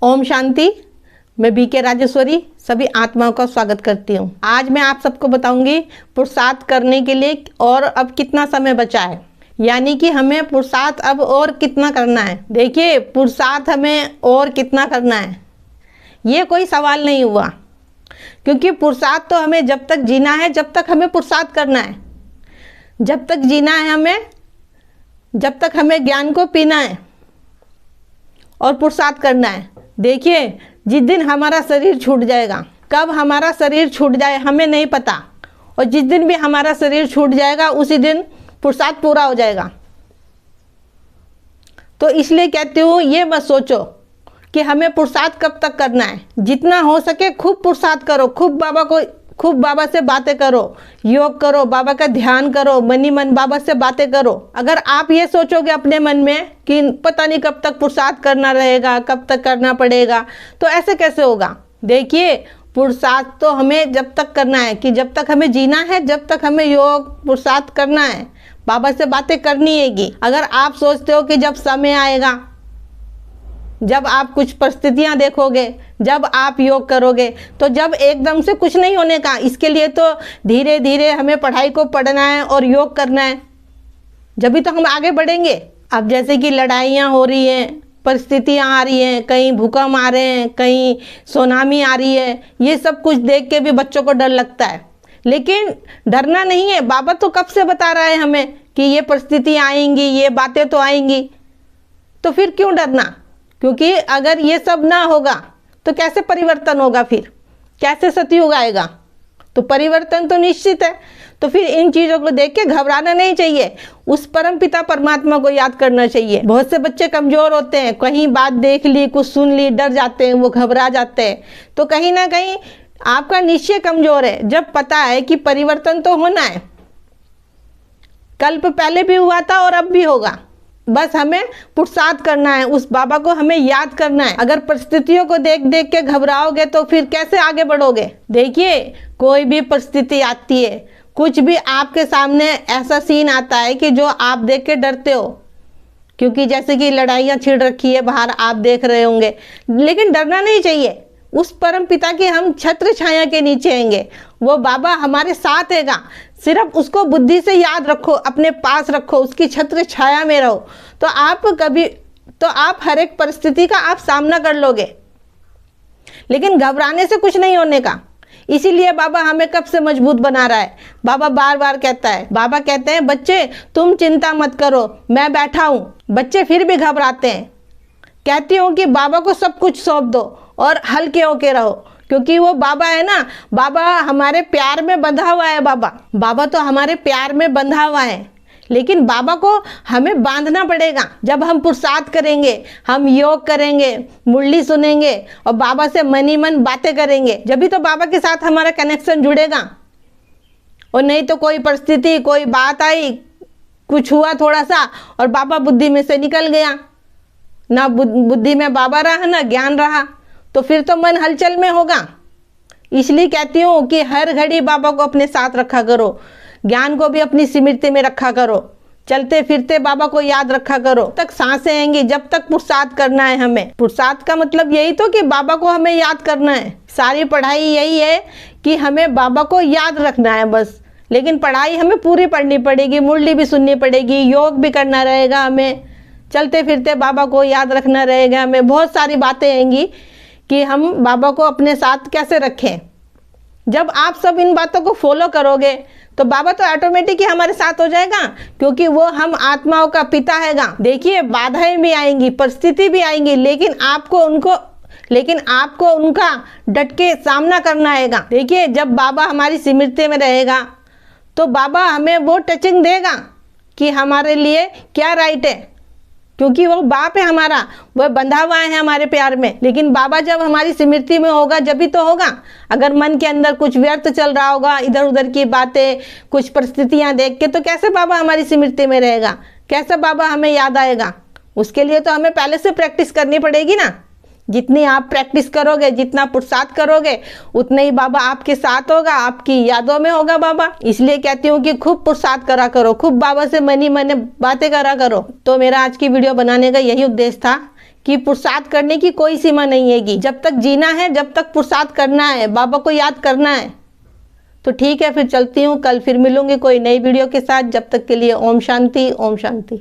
ओम शांति। मैं बीके राजेश्वरी सभी आत्माओं का स्वागत करती हूँ। आज मैं आप सबको बताऊंगी पुरुषार्थ करने के लिए और अब कितना समय बचा है, यानी कि हमें पुरुषार्थ अब और कितना करना है। देखिए, पुरुषार्थ हमें और कितना करना है ये कोई सवाल नहीं हुआ, क्योंकि पुरुषार्थ तो हमें जब तक जीना है जब तक हमें पुरुषार्थ करना है। जब तक जीना है हमें, जब तक हमें ज्ञान को पीना है और पुरुषार्थ करना है। देखिए, जिस दिन हमारा शरीर छूट जाएगा, कब हमारा शरीर छूट जाए हमें नहीं पता, और जिस दिन भी हमारा शरीर छूट जाएगा उसी दिन पुरुषार्थ पूरा हो जाएगा। तो इसलिए कहती हूँ, ये मत सोचो कि हमें पुरुषार्थ कब तक करना है। जितना हो सके खूब पुरुषार्थ करो, खूब बाबा से बातें करो, योग करो, बाबा का ध्यान करो, मनी मन बाबा से बातें करो। अगर आप ये सोचोगे अपने मन में कि पता नहीं कब तक पुरुषार्थ करना रहेगा, कब तक करना पड़ेगा, तो ऐसे कैसे होगा। देखिए, पुरुषार्थ तो हमें जब तक करना है कि जब तक हमें जीना है, जब तक हमें योग पुरुषार्थ करना है, बाबा से बातें करनी हैगी। अगर आप सोचते हो कि जब समय आएगा, जब आप कुछ परिस्थितियां देखोगे, जब आप योग करोगे, तो जब एकदम से कुछ नहीं होने का। इसके लिए तो धीरे धीरे हमें पढ़ाई को पढ़ना है और योग करना है, जब भी तो हम आगे बढ़ेंगे। अब जैसे कि लड़ाइयाँ हो रही हैं, परिस्थितियाँ आ रही हैं, कहीं भूकंप आ रहे हैं, कहीं सुनामी आ रही है, ये सब कुछ देख के भी बच्चों को डर लगता है। लेकिन डरना नहीं है। बाबा तो कब से बता रहा है हमें कि ये परिस्थितियाँ आएंगी, ये बातें तो आएंगी, तो फिर क्यों डरना। क्योंकि अगर ये सब ना होगा तो कैसे परिवर्तन होगा, फिर कैसे सतयुग आएगा। तो परिवर्तन तो निश्चित है। तो फिर इन चीज़ों को देख के घबराना नहीं चाहिए, उस परम पिता परमात्मा को याद करना चाहिए। बहुत से बच्चे कमज़ोर होते हैं, कहीं बात देख ली, कुछ सुन ली, डर जाते हैं, वो घबरा जाते हैं। तो कहीं ना कहीं आपका निश्चय कमज़ोर है। जब पता है कि परिवर्तन तो होना है, कल्प पहले भी हुआ था और अब भी होगा, बस हमें पुरुषार्थ करना है, उस बाबा को हमें याद करना है। अगर परिस्थितियों को देख देख के घबराओगे तो फिर कैसे आगे बढ़ोगे। देखिए, कोई भी परिस्थिति आती है, कुछ भी आपके सामने ऐसा सीन आता है कि जो आप देख के डरते हो, क्योंकि जैसे कि लड़ाइयाँ छिड़ रखी है बाहर, आप देख रहे होंगे। लेकिन डरना नहीं चाहिए। उस परम पिता की हम छत्र छाया के नीचे आएंगे, वो बाबा हमारे साथ हैगा। सिर्फ उसको बुद्धि से याद रखो, अपने पास रखो, उसकी छत्र छाया में रहो, तो आप हर एक परिस्थिति का आप सामना कर लोगे। लेकिन घबराने से कुछ नहीं होने का। इसीलिए बाबा हमें कब से मजबूत बना रहा है। बाबा बार बार कहता है, बाबा कहते हैं, बच्चे तुम चिंता मत करो, मैं बैठा हूँ। बच्चे फिर भी घबराते हैं। कहती हूँ कि बाबा को सब कुछ सौंप दो और हल्के होके रहो, क्योंकि वो बाबा है ना, बाबा हमारे प्यार में बंधा हुआ है। बाबा तो हमारे प्यार में बंधा हुआ है, लेकिन बाबा को हमें बांधना पड़ेगा। जब हम पुरुषार्थ करेंगे, हम योग करेंगे, मुरली सुनेंगे और बाबा से मनी मन बातें करेंगे, जब भी तो बाबा के साथ हमारा कनेक्शन जुड़ेगा। और नहीं तो कोई परिस्थिति, कोई बात आई, कुछ हुआ थोड़ा सा और बाबा बुद्धि में से निकल गया, ना बुद्धि में बाबा रहा ना ज्ञान रहा, तो फिर तो मन हलचल में होगा। इसलिए कहती हूँ कि हर घड़ी बाबा को अपने साथ रखा करो, ज्ञान को भी अपनी स्मृति में रखा करो, चलते फिरते बाबा को याद रखा करो। तक सांसें आएंगी, जब तक पुरुषार्थ करना है हमें। पुरुषार्थ का मतलब यही तो कि बाबा को हमें याद करना है। सारी पढ़ाई यही है कि हमें बाबा को याद रखना है बस। लेकिन पढ़ाई हमें पूरी पढ़नी पड़ेगी, मुरली भी सुननी पड़ेगी, योग भी करना रहेगा हमें, चलते फिरते बाबा को याद रखना रहेगा हमें। बहुत सारी बातें आएंगी कि हम बाबा को अपने साथ कैसे रखें। जब आप सब इन बातों को फॉलो करोगे तो बाबा तो ऑटोमेटिक ही हमारे साथ हो जाएगा, क्योंकि वो हम आत्माओं का पिता हैगा। देखिए, बाधाएं भी आएंगी, परिस्थिति भी आएंगी, लेकिन आपको उनका डट के सामना करना हैगा। देखिए, जब बाबा हमारी स्मृति में रहेगा तो बाबा हमें वो टचिंग देगा कि हमारे लिए क्या राइट है, क्योंकि वो बाप है हमारा, वो बंधा हुआ है हमारे प्यार में। लेकिन बाबा जब हमारी स्मृति में होगा जब भी तो होगा। अगर मन के अंदर कुछ व्यर्थ चल रहा होगा, इधर उधर की बातें, कुछ परिस्थितियां देख के, तो कैसे बाबा हमारी स्मृति में रहेगा, कैसे बाबा हमें याद आएगा। उसके लिए तो हमें पहले से प्रैक्टिस करनी पड़ेगी ना। जितनी आप प्रैक्टिस करोगे, जितना पुरुषार्थ करोगे, उतना ही बाबा आपके साथ होगा, आपकी यादों में होगा बाबा। इसलिए कहती हूँ कि खूब पुरुषार्थ करा करो, खूब बाबा से मनी मन बातें करा करो। तो मेरा आज की वीडियो बनाने का यही उद्देश्य था कि पुरुषार्थ करने की कोई सीमा नहीं हैगी। जब तक जीना है, जब तक पुरुषार्थ करना है, बाबा को याद करना है। तो ठीक है, फिर चलती हूँ। कल फिर मिलूंगी कोई नई वीडियो के साथ। जब तक के लिए ओम शांति, ओम शांति।